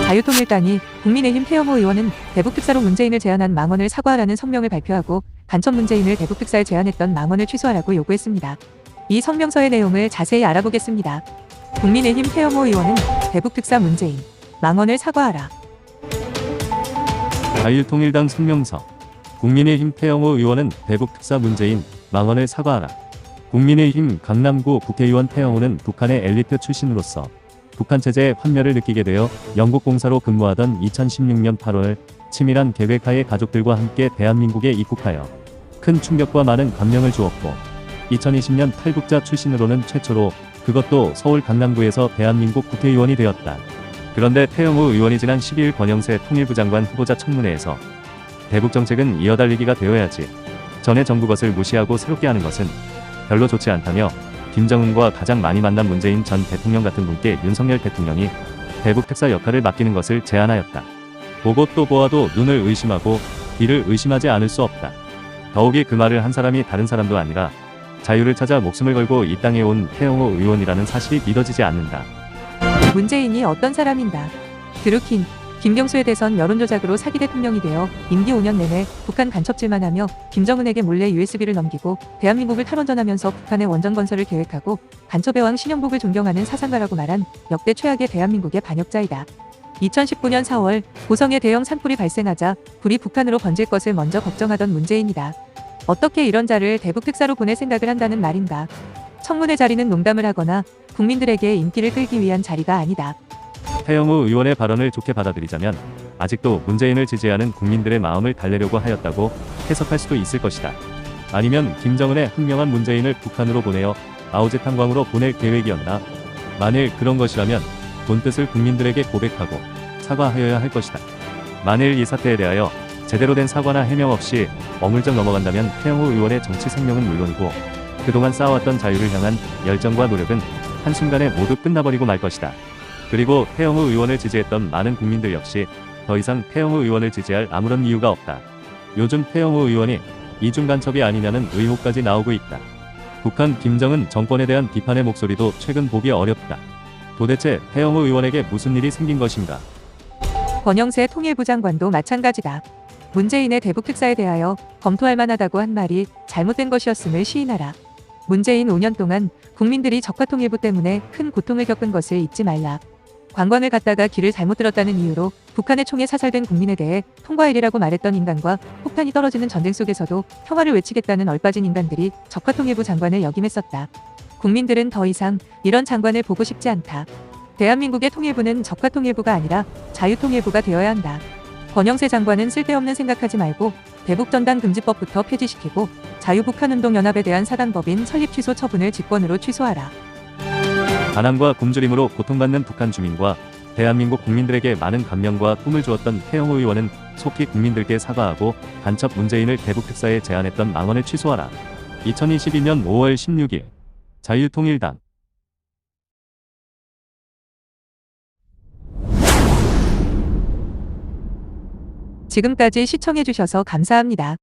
자유통일당이 국민의힘 태영호 의원은 대북특사로 문재인을 제안한 망언을 사과하라는 성명을 발표하고 간첩 문재인을 대북특사에 제안했던 망언을 취소하라고 요구했습니다. 이 성명서의 내용을 자세히 알아보겠습니다. 국민의힘 태영호 의원은 대북특사 문재인, 망언을 사과하라. 자유통일당 성명서. 국민의힘 태영호 의원은 대북특사 문재인, 망언을 사과하라. 국민의힘 강남구 국회의원 태영호는 북한의 엘리트 출신으로서 북한 체제의 환멸을 느끼게 되어 영국 공사로 근무하던 2016년 8월 치밀한 계획하에 가족들과 함께 대한민국에 입국하여 큰 충격과 많은 감명을 주었고 2020년 탈북자 출신으로는 최초로 그것도 서울 강남구에서 대한민국 국회의원이 되었다. 그런데 태영호 의원이 지난 12일 권영세 통일부 장관 후보자 청문회에서 대북 정책은 이어달리기가 되어야지 전에 정부 것을 무시하고 새롭게 하는 것은 별로 좋지 않다며 김정은과 가장 많이 만난 문재인 전 대통령 같은 분께 윤석열 대통령이 대북 특사 역할을 맡기는 것을 제안하였다. 보고 또 보아도 눈을 의심하고 귀를 의심하지 않을 수 없다. 더욱이 그 말을 한 사람이 다른 사람도 아니라 자유를 찾아 목숨을 걸고 이 땅에 온 태영호 의원이라는 사실이 믿어지지 않는다. 문재인이 어떤 사람인가? 드루킹, 김경수의 대선 여론조작으로 사기 대통령이 되어 임기 5년 내내 북한 간첩질만 하며 김정은에게 몰래 USB를 넘기고 대한민국을 탈원전하면서 북한의 원전 건설을 계획하고 간첩의 왕 신영복을 존경하는 사상가라고 말한 역대 최악의 대한민국의 반역자이다. 2019년 4월 고성에 대형 산불이 발생하자 불이 북한으로 번질 것을 먼저 걱정하던 문재인이다. 어떻게 이런 자를 대북특사로 보낼 생각을 한다는 말인가? 청문회 자리는 농담을 하거나 국민들에게 인기를 끌기 위한 자리가 아니다. 태영호 의원의 발언을 좋게 받아들이자면 아직도 문재인을 지지하는 국민들의 마음을 달래려고 하였다고 해석할 수도 있을 것이다. 아니면 김정은의 항명한 문재인을 북한으로 보내어 마오제탕광으로 보낼 계획이었나? 만일 그런 것이라면 본뜻을 국민들에게 고백하고 사과하여야 할 것이다. 만일 이 사태에 대하여 제대로 된 사과나 해명 없이 어물쩍 넘어간다면 태영호 의원의 정치 생명은 물론이고 그동안 쌓아왔던 자유를 향한 열정과 노력은 한순간에 모두 끝나버리고 말 것이다. 그리고 태영호 의원을 지지했던 많은 국민들 역시 더 이상 태영호 의원을 지지할 아무런 이유가 없다. 요즘 태영호 의원이 이중 간첩이 아니냐는 의혹까지 나오고 있다. 북한 김정은 정권에 대한 비판의 목소리도 최근 보기 어렵다. 도대체 태영호 의원에게 무슨 일이 생긴 것인가? 권영세 통일부 장관도 마찬가지다. 문재인의 대북특사에 대하여 검토할 만하다고 한 말이 잘못된 것이었음을 시인하라. 문재인 5년 동안 국민들이 적화통일부 때문에 큰 고통을 겪은 것을 잊지 말라. 관광을 갔다가 길을 잘못 들었다는 이유로 북한의 총에 사살된 국민에 대해 통과일이라고 말했던 인간과 폭탄이 떨어지는 전쟁 속에서도 평화를 외치겠다는 얼빠진 인간들이 적화통일부 장관을 역임했었다. 국민들은 더 이상 이런 장관을 보고 싶지 않다. 대한민국의 통일부는 적화통일부가 아니라 자유통일부가 되어야 한다. 권영세 장관은 쓸데없는 생각하지 말고 대북전단금지법부터 폐지시키고 자유북한운동연합에 대한 사단법인 설립 취소 처분을 직권으로 취소하라. 가난과 굶주림으로 고통받는 북한 주민과 대한민국 국민들에게 많은 감명과 꿈을 주었던 태영호 의원은 속히 국민들께 사과하고 간첩 문재인을 대북특사에 제안했던 망언을 취소하라. 2022년 5월 16일 자유통일당. 지금까지 시청해주셔서 감사합니다.